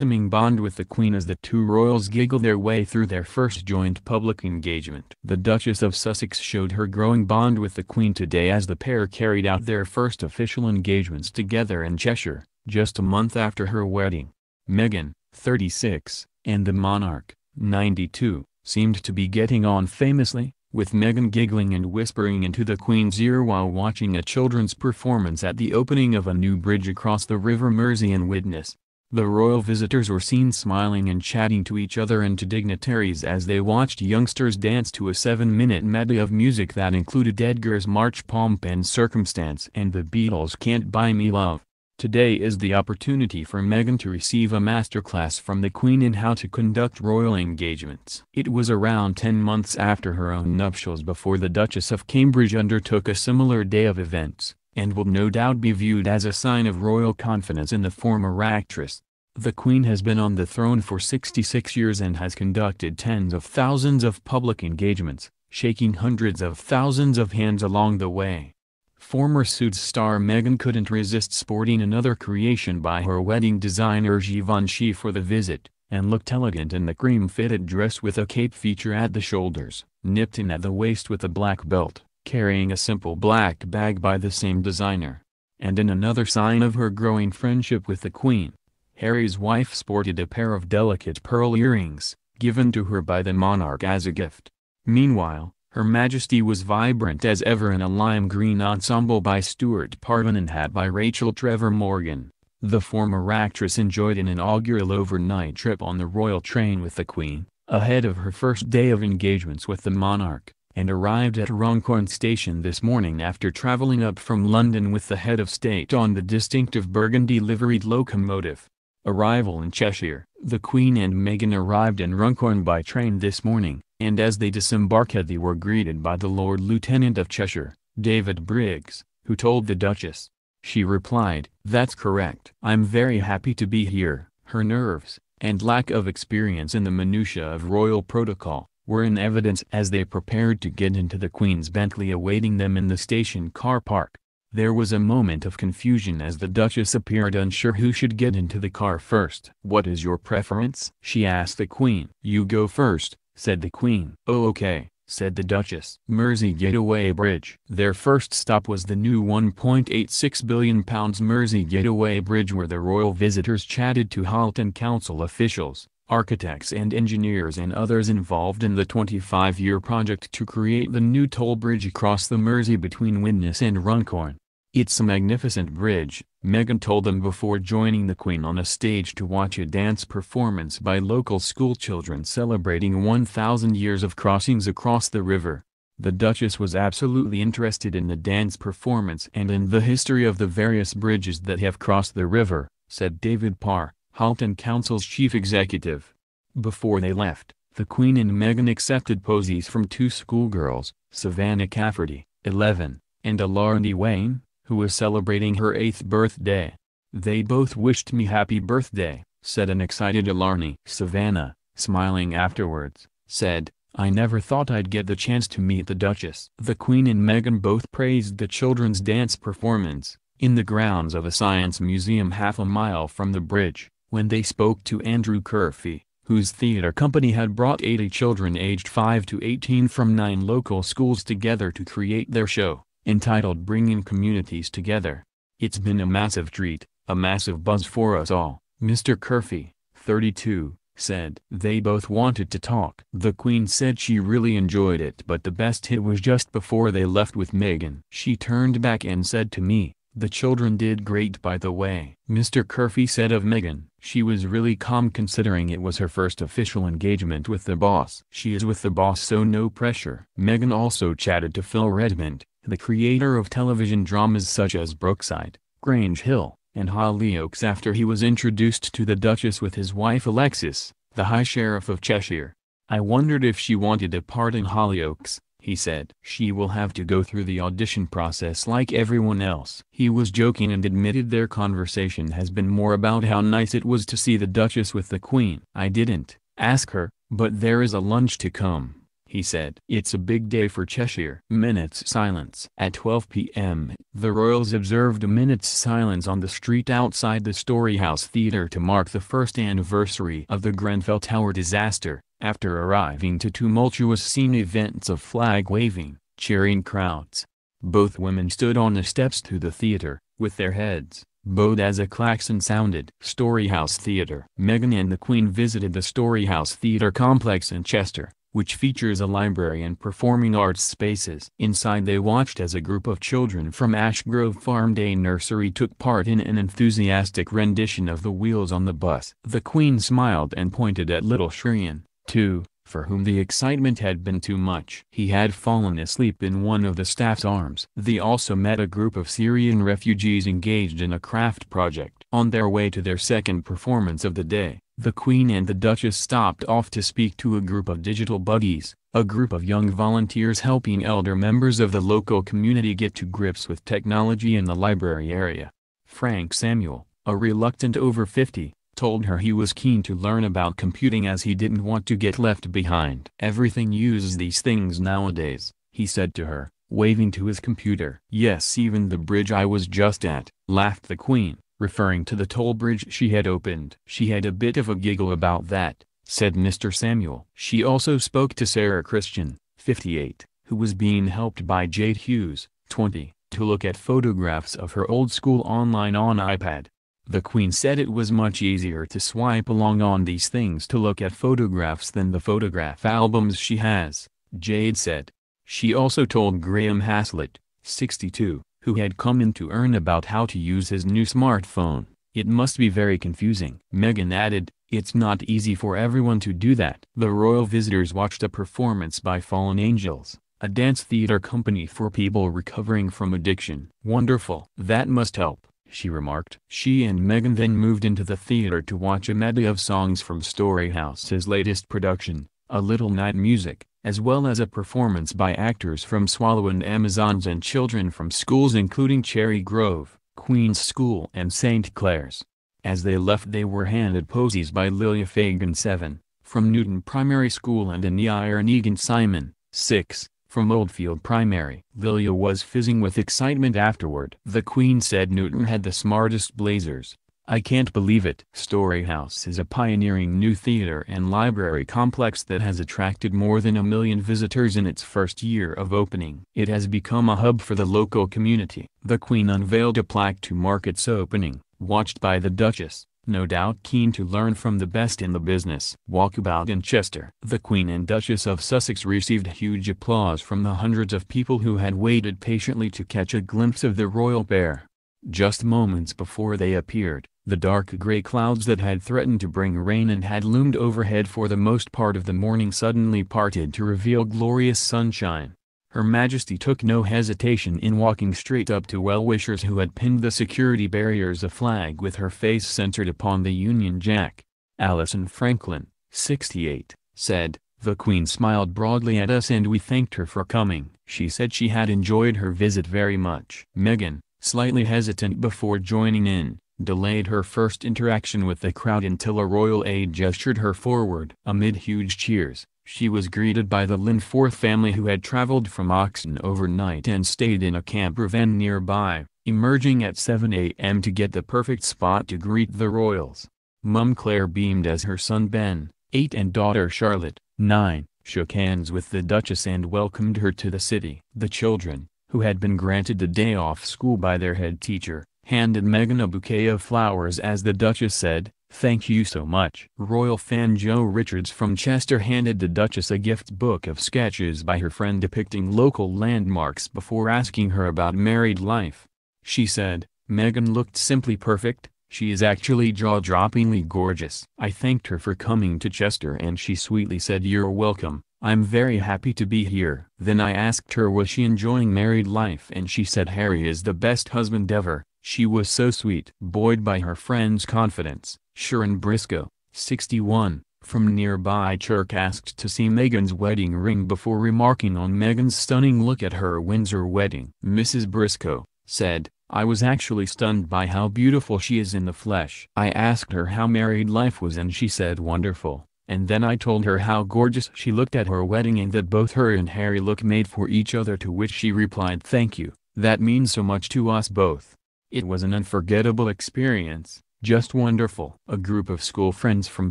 bond with the Queen as the two royals giggle their way through their first joint public engagement. The Duchess of Sussex showed her growing bond with the Queen today as the pair carried out their first official engagements together in Cheshire, just a month after her wedding. Meghan, 36, and the monarch, 92, seemed to be getting on famously, with Meghan giggling and whispering into the Queen's ear while watching a children's performance at the opening of a new bridge across the River Mersey in Widnes. The royal visitors were seen smiling and chatting to each other and to dignitaries as they watched youngsters dance to a 7-minute medley of music that included Edgar's March Pomp and Circumstance and the Beatles' Can't Buy Me Love. Today is the opportunity for Meghan to receive a masterclass from the Queen in how to conduct royal engagements. It was around 10 months after her own nuptials before the Duchess of Cambridge undertook a similar day of events, and will no doubt be viewed as a sign of royal confidence in the former actress. The Queen has been on the throne for 66 years and has conducted tens of thousands of public engagements, shaking hundreds of thousands of hands along the way. Former Suits star Meghan couldn't resist sporting another creation by her wedding designer Givenchy for the visit, and looked elegant in the cream-fitted dress with a cape feature at the shoulders, nipped in at the waist with a black belt, carrying a simple black bag by the same designer. And in another sign of her growing friendship with the Queen, Harry's wife sported a pair of delicate pearl earrings, given to her by the monarch as a gift. Meanwhile, Her Majesty was vibrant as ever in a lime green ensemble by Stuart Parvin and hat by Rachel Trevor Morgan. The former actress enjoyed an inaugural overnight trip on the royal train with the Queen, ahead of her first day of engagements with the monarch, and arrived at Runcorn station this morning after travelling up from London with the head of state on the distinctive burgundy liveried locomotive. Arrival in Cheshire. The Queen and Meghan arrived in Runcorn by train this morning, and as they disembarked they were greeted by the Lord Lieutenant of Cheshire, David Briggs, who told the Duchess. She replied, "That's correct. I'm very happy to be here." Her nerves, and lack of experience in the minutiae of royal protocol, were in evidence as they prepared to get into the Queen's Bentley awaiting them in the station car park. There was a moment of confusion as the Duchess appeared unsure who should get into the car first. "What is your preference?" she asked the Queen. "You go first," said the Queen. "Oh, okay," said the Duchess. Mersey Getaway Bridge. Their first stop was the new £1.86 billion Mersey Getaway Bridge, where the royal visitors chatted to Halton Council officials, architects and engineers and others involved in the 25-year project to create the new toll bridge across the Mersey between Widnes and Runcorn. "It's a magnificent bridge," Meghan told them before joining the Queen on a stage to watch a dance performance by local schoolchildren celebrating 1,000 years of crossings across the river. The Duchess was absolutely interested in the dance performance and in the history of the various bridges that have crossed the river, said David Parr, Halton Council's chief executive. Before they left, the Queen and Meghan accepted posies from two schoolgirls, Savannah Cafferty, 11, and Alarni Wayne, who was celebrating her 8th birthday. "They both wished me happy birthday," said an excited Alarni. Savannah, smiling afterwards, said, "I never thought I'd get the chance to meet the Duchess." The Queen and Meghan both praised the children's dance performance, in the grounds of a science museum half a mile from the bridge, when they spoke to Andrew Curfey, whose theatre company had brought 80 children aged 5 to 18 from 9 local schools together to create their show, entitled Bringing Communities Together. "It's been a massive treat, a massive buzz for us all," Mr. Curfey, 32, said. They both wanted to talk. The Queen said she really enjoyed it, but the best hit was just before they left with Meghan. "She turned back and said to me, 'The children did great by the way,'" Mr. Curfey said of Meghan. "She was really calm considering it was her first official engagement with the boss. She is with the boss, so no pressure." Meghan also chatted to Phil Redmond, the creator of television dramas such as Brookside, Grange Hill, and Hollyoaks, after he was introduced to the Duchess with his wife Alexis, the High Sheriff of Cheshire. "I wondered if she wanted a part in Hollyoaks," he said. "She will have to go through the audition process like everyone else." He was joking and admitted their conversation has been more about how nice it was to see the Duchess with the Queen. "I didn't ask her, but there is a lunch to come," he said. It's a big day for Cheshire. Minutes silence. At 12 p.m., the royals observed a minute's silence on the street outside the Storyhouse Theatre to mark the first anniversary of the Grenfell Tower disaster, after arriving to tumultuous scene events of flag-waving, cheering crowds. Both women stood on the steps to the theatre, with their heads bowed as a klaxon sounded. Storyhouse Theatre. Meghan and the Queen visited the Storyhouse Theatre complex in Chester, which features a library and performing arts spaces. Inside they watched as a group of children from Ashgrove Farm Day Nursery took part in an enthusiastic rendition of The Wheels on the Bus. The Queen smiled and pointed at little Shrian, too, for whom the excitement had been too much. He had fallen asleep in one of the staff's arms. They also met a group of Syrian refugees engaged in a craft project. On their way to their second performance of the day, the Queen and the Duchess stopped off to speak to a group of digital buddies, a group of young volunteers helping elder members of the local community get to grips with technology in the library area. Frank Samuel, a reluctant over 50, told her he was keen to learn about computing as he didn't want to get left behind. Everything uses these things nowadays, he said to her, waving to his computer. Yes, even the bridge I was just at, laughed the Queen, referring to the toll bridge she had opened. She had a bit of a giggle about that, said Mr. Samuel. She also spoke to Sarah Christian, 58, who was being helped by Jade Hughes, 20, to look at photographs of her old school online on iPad. The Queen said it was much easier to swipe along on these things to look at photographs than the photograph albums she has, Jade said. She also told Graham Haslett, 62, who had come in to learn about how to use his new smartphone, it must be very confusing. Meghan added, it's not easy for everyone to do that. The royal visitors watched a performance by Fallen Angels, a dance theater company for people recovering from addiction. Wonderful. That must help, she remarked. She and Meghan then moved into the theater to watch a medley of songs from Storyhouse's latest production, A Little Night Music, as well as a performance by actors from Swallow and Amazons and children from schools including Cherry Grove, Queen's School and St. Clair's. As they left they were handed posies by Lilia Fagan 7, from Newton Primary School and Ania and Egan Simon, 6, from Oldfield Primary. Lilia was fizzing with excitement afterward. The Queen said Newton had the smartest blazers. I can't believe it. Storyhouse is a pioneering new theater and library complex that has attracted more than 1 million visitors in its first year of opening. It has become a hub for the local community. The Queen unveiled a plaque to mark its opening, watched by the Duchess, no doubt keen to learn from the best in the business. Walkabout in Chester. The Queen and Duchess of Sussex received huge applause from the hundreds of people who had waited patiently to catch a glimpse of the royal pair. Just moments before they appeared, the dark gray clouds that had threatened to bring rain and had loomed overhead for the most part of the morning suddenly parted to reveal glorious sunshine. Her Majesty took no hesitation in walking straight up to well-wishers who had pinned the security barriers a flag with her face centered upon the Union Jack. Alison Franklin, 68, said, "The Queen smiled broadly at us and we thanked her for coming." She said she had enjoyed her visit very much. Meghan, slightly hesitant before joining in, delayed her first interaction with the crowd until a royal aide gestured her forward. Amid huge cheers, she was greeted by the Linforth family who had traveled from Oxon overnight and stayed in a camper van nearby, emerging at 7 a.m. to get the perfect spot to greet the royals. Mum Claire beamed as her son Ben, 8 and daughter Charlotte, 9, shook hands with the Duchess and welcomed her to the city. The children, who had been granted the day off school by their head teacher, handed Meghan a bouquet of flowers as the Duchess said, "Thank you so much." Royal fan Joe Richards from Chester handed the Duchess a gift book of sketches by her friend depicting local landmarks before asking her about married life. She said, "Meghan looked simply perfect, she is actually jaw-droppingly gorgeous." I thanked her for coming to Chester and she sweetly said, "You're welcome, I'm very happy to be here." Then I asked her was she enjoying married life and she said Harry is the best husband ever. She was so sweet. Buoyed by her friend's confidence, Sharon Briscoe, 61, from nearby Chirk asked to see Meghan's wedding ring before remarking on Meghan's stunning look at her Windsor wedding. Mrs. Briscoe said, "I was actually stunned by how beautiful she is in the flesh." I asked her how married life was and she said wonderful. And then I told her how gorgeous she looked at her wedding and that both her and Harry look made for each other, to which she replied, "Thank you, that means so much to us both. It was an unforgettable experience, just wonderful." A group of school friends from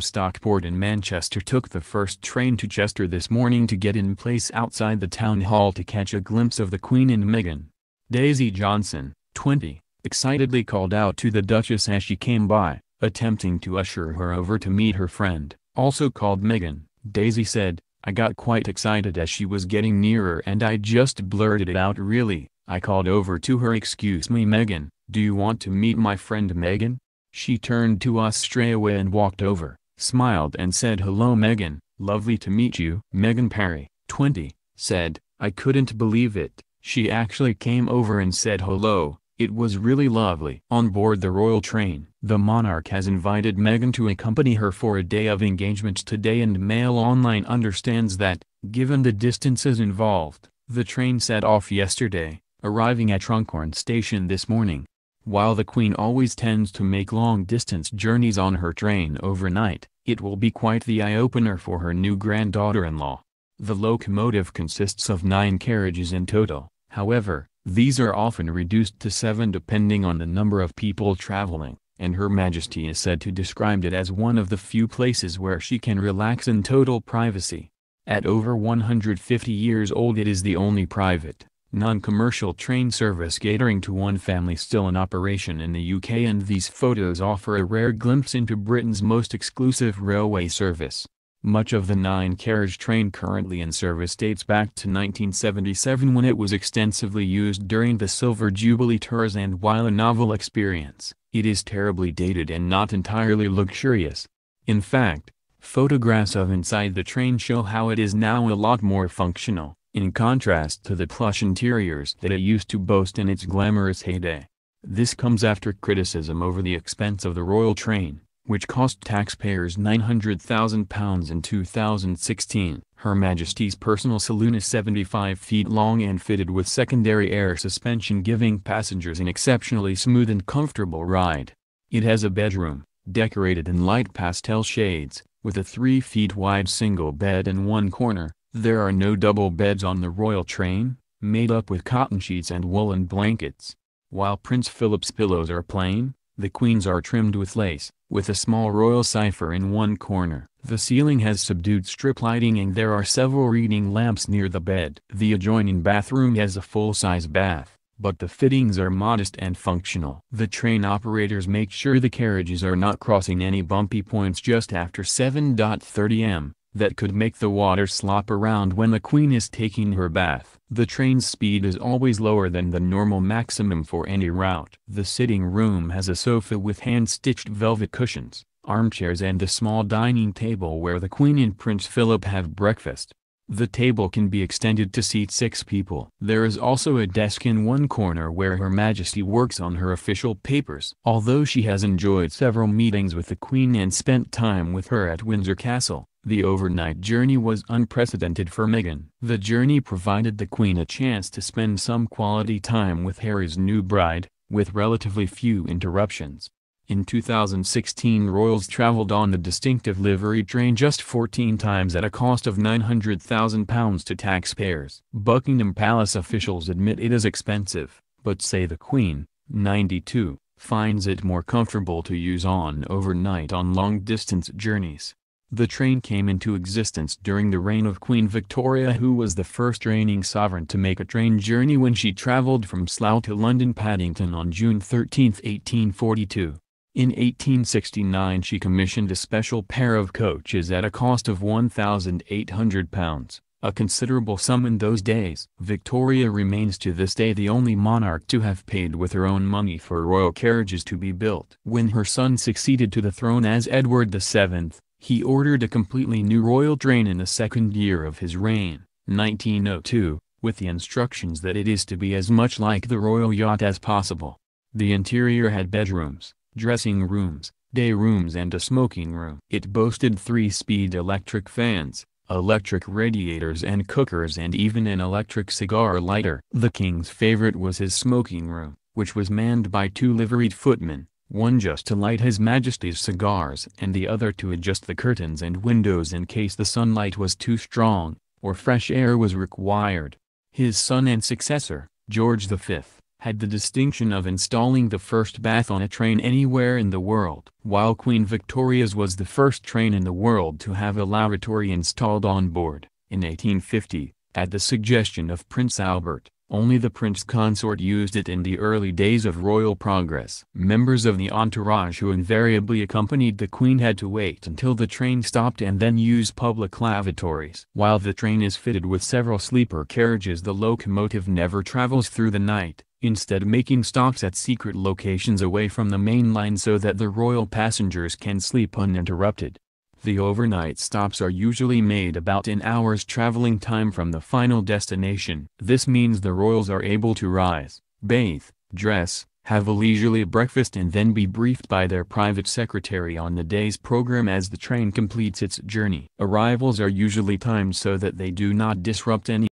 Stockport in Manchester took the first train to Chester this morning to get in place outside the town hall to catch a glimpse of the Queen and Meghan. Daisy Johnson, 20, excitedly called out to the Duchess as she came by, attempting to usher her over to meet her friend, also called Meghan. Daisy said, "I got quite excited as she was getting nearer and I just blurted it out, really. I called over to her, 'Excuse me Meghan, do you want to meet my friend Meghan?' She turned to us straight away and walked over, smiled and said, 'Hello Meghan, lovely to meet you.'" Meghan Parry, 20, said, "I couldn't believe it. She actually came over and said hello. It was really lovely." On board the royal train, the monarch has invited Meghan to accompany her for a day of engagement today, and Mail Online understands that, given the distances involved, the train set off yesterday, arriving at Runcorn station this morning. While the Queen always tends to make long-distance journeys on her train overnight, it will be quite the eye-opener for her new granddaughter-in-law. The locomotive consists of 9 carriages in total, however. These are often reduced to 7 depending on the number of people traveling, and Her Majesty is said to describe it as one of the few places where she can relax in total privacy. At over 150 years old, it is the only private, non-commercial train service catering to one family still in operation in the UK, and these photos offer a rare glimpse into Britain's most exclusive railway service. Much of the 9-carriage train currently in service dates back to 1977, when it was extensively used during the Silver Jubilee tours, and while a novel experience, it is terribly dated and not entirely luxurious. In fact, photographs of inside the train show how it is now a lot more functional, in contrast to the plush interiors that it used to boast in its glamorous heyday. This comes after criticism over the expense of the royal train, which cost taxpayers £900,000 in 2016. Her Majesty's personal saloon is 75 feet long and fitted with secondary air suspension, giving passengers an exceptionally smooth and comfortable ride. It has a bedroom, decorated in light pastel shades, with a 3 feet wide single bed in one corner. There are no double beds on the royal train, made up with cotton sheets and woolen blankets. While Prince Philip's pillows are plain, the Queen's are trimmed with lace, with a small royal cipher in one corner. The ceiling has subdued strip lighting and there are several reading lamps near the bed. The adjoining bathroom has a full-size bath, but the fittings are modest and functional. The train operators make sure the carriages are not crossing any bumpy points just after 7:30 am, that could make the water slop around when the Queen is taking her bath. The train's speed is always lower than the normal maximum for any route. The sitting room has a sofa with hand-stitched velvet cushions, armchairs and a small dining table where the Queen and Prince Philip have breakfast. The table can be extended to seat 6 people. There is also a desk in one corner where Her Majesty works on her official papers. Although she has enjoyed several meetings with the Queen and spent time with her at Windsor Castle, the overnight journey was unprecedented for Meghan. The journey provided the Queen a chance to spend some quality time with Harry's new bride, with relatively few interruptions. In 2016, royals travelled on the distinctive livery train just 14 times at a cost of £900,000 to taxpayers. Buckingham Palace officials admit it is expensive, but say the Queen, 92, finds it more comfortable to use overnight on long-distance journeys. The train came into existence during the reign of Queen Victoria, who was the first reigning sovereign to make a train journey when she travelled from Slough to London Paddington on June 13, 1842. In 1869 she commissioned a special pair of coaches at a cost of £1,800, a considerable sum in those days. Victoria remains to this day the only monarch to have paid with her own money for royal carriages to be built. When her son succeeded to the throne as Edward VII, he ordered a completely new royal train in the second year of his reign, 1902, with the instructions that it is to be as much like the royal yacht as possible. The interior had bedrooms, dressing rooms, day rooms and a smoking room. It boasted 3-speed electric fans, electric radiators and cookers, and even an electric cigar lighter. The king's favorite was his smoking room, which was manned by 2 liveried footmen, one just to light His Majesty's cigars and the other to adjust the curtains and windows in case the sunlight was too strong, or fresh air was required. His son and successor, George V, had the distinction of installing the first bath on a train anywhere in the world. While Queen Victoria's was the first train in the world to have a lavatory installed on board, in 1850, at the suggestion of Prince Albert, only the Prince Consort used it in the early days of royal progress. Members of the entourage who invariably accompanied the Queen had to wait until the train stopped and then use public lavatories. While the train is fitted with several sleeper carriages, the locomotive never travels through the night, instead making stops at secret locations away from the main line so that the royal passengers can sleep uninterrupted. The overnight stops are usually made about an hour's traveling time from the final destination. This means the royals are able to rise, bathe, dress, have a leisurely breakfast and then be briefed by their private secretary on the day's program as the train completes its journey. Arrivals are usually timed so that they do not disrupt any